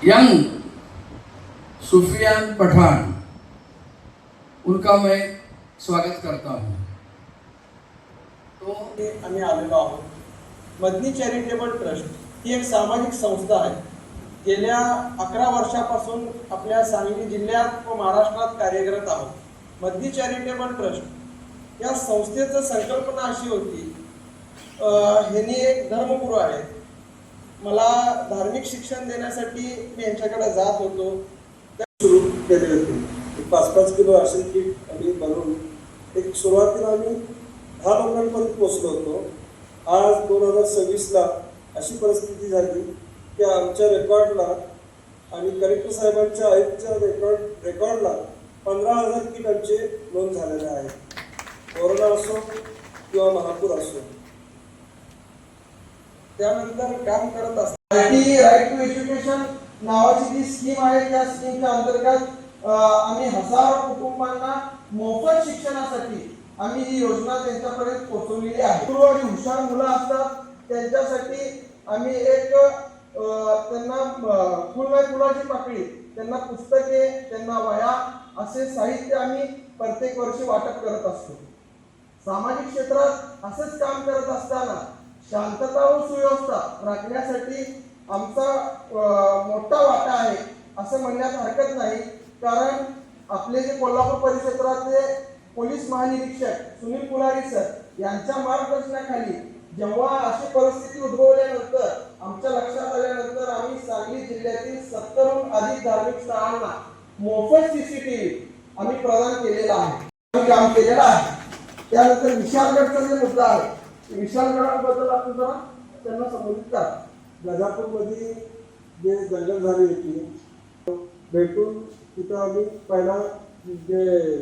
Young Sufiyan Pathan, उनका मैं स्वागत करता हूँ। तो आम्ही आलेलो आहोत। मदनी चॅरिटेबल ट्रस्ट ही एक सामाजिक संस्था आहे। गेल्या 11 वर्षापासून आपल्या सांगली जिल्ह्यात व महाराष्ट्रात कार्यरत आहोत। मदनी चॅरिटेबल ट्रस्ट या संस्थेची संकल्पना अशी होती, ह्यांनी एक धर्मगुरू आहेत, मला धार्मिक शिक्षण देण्यासाठी मी यांच्याकडे जात होतो, सुरू केले होते। 5-5 किलो राशन किट आम्ही बनवून एक सुरुवातीला आम्ही 10 लोकांपर्यंत पोहोचलो होतो। आज 2026ला अशी परिस्थिती झाली की आमच्या रेकॉर्डला आणि कलेक्टर साहेबांच्या आयुक्तच्या रेकॉर्डला 15,000 किट आमचे नोंद झालेले आहेत। कोरोना असो किंवा महापूर असो, त्यानंतर काम करत असतात। राईट टू एज्युकेशन नावाची जी स्कीम आहे, त्या स्कीमच्या अंतर्गत आम्ही हजारो कुटुंबांना मोफत शिक्षणासाठी आम्ही ही योजना त्यांच्यापर्यंत पोहोचवलेली आहे। पूर्व आणि हुशार मुलं असतात त्यांच्यासाठी आम्ही एक त्यांना फुलाची पाकळी, त्यांना पुस्तके, त्यांना वह्या असे साहित्य आम्ही प्रत्येक वर्षी वाटप करत असतो। सामाजिक क्षेत्रात असंच काम करत असताना शांतता व सुव्यवस्था राखण्यासाठी आमचा मोठा वाटा आहे असं म्हणण्यात हरकत नाही। कारण आपले जे कोल्हापूर परिक्षेत्रातले पोलीस महानिरीक्षक सुनील पुलारी सर यांच्या मार्गदर्शनाखाली जेव्हा अशी परिस्थिती उद्भवल्यानंतर आमच्या लक्षात आल्यानंतर आम्ही सांगली जिल्ह्यातील 70हून अधिक धार्मिक स्थळांना मोफत सीसीटीव्ही आम्ही प्रदान केलेला आहे, काम केलेलं आहे। त्यानंतर विशालगडचा जे मुद्दा आहे, विशालगडाबद्दल आपण जरा त्यांना संबोधित करा। गजापूरमध्ये जे दंगल झाली होती, भेटून तिथं आम्ही पहिला जे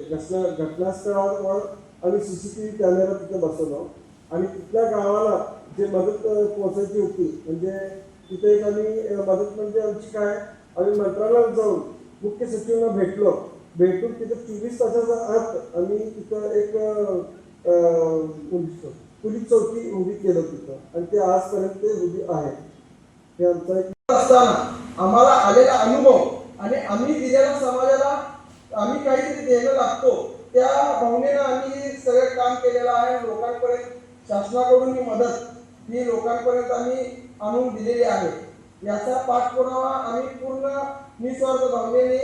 घटनास्थळावर आम्ही CCTV कॅमेरा तिथे बसवलो आणि तिथल्या गावाला जे मदत पोहोचायची होती, म्हणजे तिथे एक आम्ही मदत म्हणजे आमची काय, आम्ही मंत्रालयात जाऊन मुख्य सचिवांना भेटून तिथे 24 तासाचा आत आम्ही तिथं एक पोलीस चौकी उभी केलं तिथं आणि ते आजपर्यंत उभी आहे। हे आमचा एक असताना आम्हाला आलेला अनुभव आणि आम्ही दिलेल्या समाजाला आम्ही काहीतरी देणं लागतो, त्या भावनेनं आम्ही सगळे काम केलेलं आहे। लोकांपर्यंत शासनाकडून ही मदत ही लोकांपर्यंत आम्ही आणून दिलेली आहे। याचा पाठपुरावा आम्ही पूर्ण निस्वार्थ भावनेने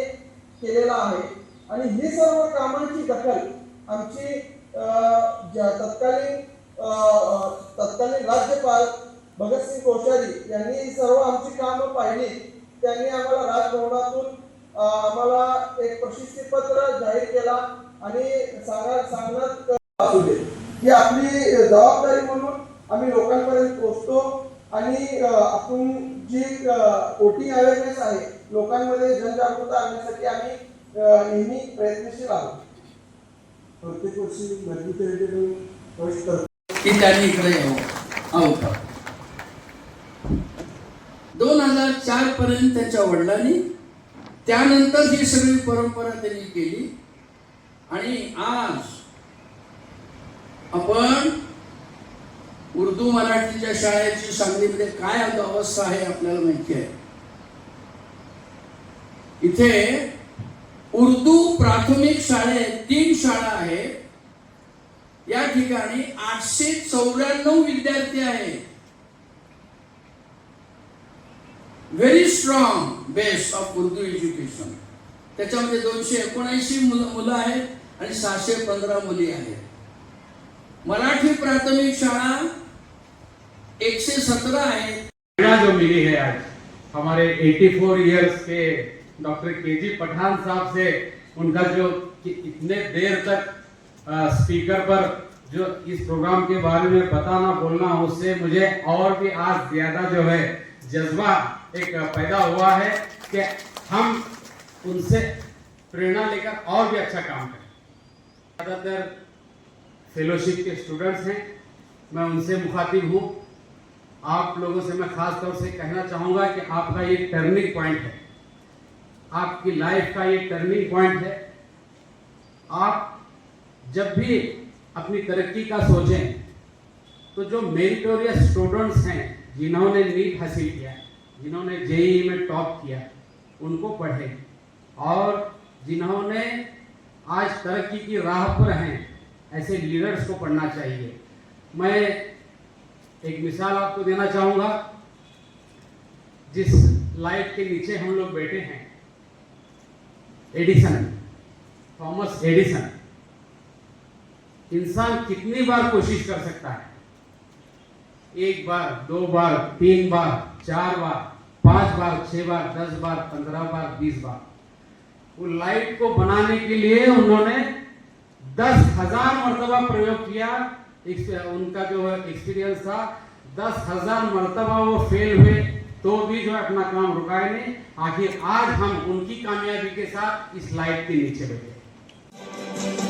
केलेला आहे आणि ही सर्व कामांची दखल आमची तत्कालीन राज्यपाल भगतसिंग कोश्यारी यांनी सर्व आमची कामं पाहिली। त्यांनी आम्हाला राजभवनातून आम्हाला एक प्रशस्तीपत्र जाहीर केला आणि सांगण्यात असू दे की आपली जबाबदारी म्हणून आम्ही लोकांपर्यंत पोहोचतो आणि आपण जी वोटिंग अवेअरनेस आहे, लोकांमध्ये जनजागृती आणण्यासाठी आम्ही नेहमी प्रयत्नशील आहोत। प्रत्येक वर्षी मदनी चॅरिटेबल ट्रस्ट की त्यांनी इकडे यावं। 2004 पर्यंत त्यांच्या वडिलांनी, त्यानंतर ही सगळी परंपरा त्यांनी केली आणि आज आपण उर्दू मराठीच्या शाळेची सांगलीमध्ये काय अवस्था आहे आपल्याला माहिती आहे। इथे उर्दू प्राथमिक शाळेत 3 शाळा आहेत, या ठिकाणी 894 विद्यार्थी आहेत। Very strong base of Urdu education. त्याच्यामध्ये 279 मुलं आहेत आणि 615 मुली आहेत। मराठी प्राथमिक शाळा 117 आहेत। जो मिली है आज हमारे 84 इयर्स के डॉक्टर KG पठान साहब से, उनका जो इतने देर तक स्पीकर पर जो इस प्रोग्राम के बारे में बताना बोलना, उससे मुझे और भी आज ज्यादा जो है जज्बा एक पैदा हुआ है कि हम उनसे प्रेरणा लेकर और भी अच्छा काम करें। ज़्यादातर फेलोशिप के स्टूडेंट्स हैं, मैं उनसे मुखातिब हूँ। आप लोगों से मैं खास तौर से कहना चाहूँगा कि आपका ये टर्निंग पॉइंट है, आपकी लाइफ का ये टर्निंग पॉइंट है। आप जब भी अपनी तरक्की का सोचें तो जो मेरिटोरियस स्टूडेंट्स हैं, जिन्होंने नीट हासिल किया, जिन्होंने JEE में टॉप किया, उनको पढ़ें, और जिन्होंने आज तरक्की की राह पर हैं ऐसे लीडर्स को पढ़ना चाहिए। मैं एक मिसाल आपको देना चाहूँगा। जिस लाइट के नीचे हम लोग बैठे हैं, एडिसन, थॉमस एडिसन, इंसान कितनी बार कोशिश कर सकता है? 1 बार, 2 बार, 3 बार, 4 बार, 5 बार, 6 बार, 10 बार, 15 बार, 20 बार। वो लाइट को बनाने के लिए उन्होंने 10,000 मर्तबा प्रयोग किया। उनका जो एक्सपीरियंस था, 10,000 मर्तबा वो फेल हुए तो भी जो है अपना काम रुकाए नहीं। आखिर आज हम उनकी कामयाबी के साथ इस लाइट के नीचे बैठे।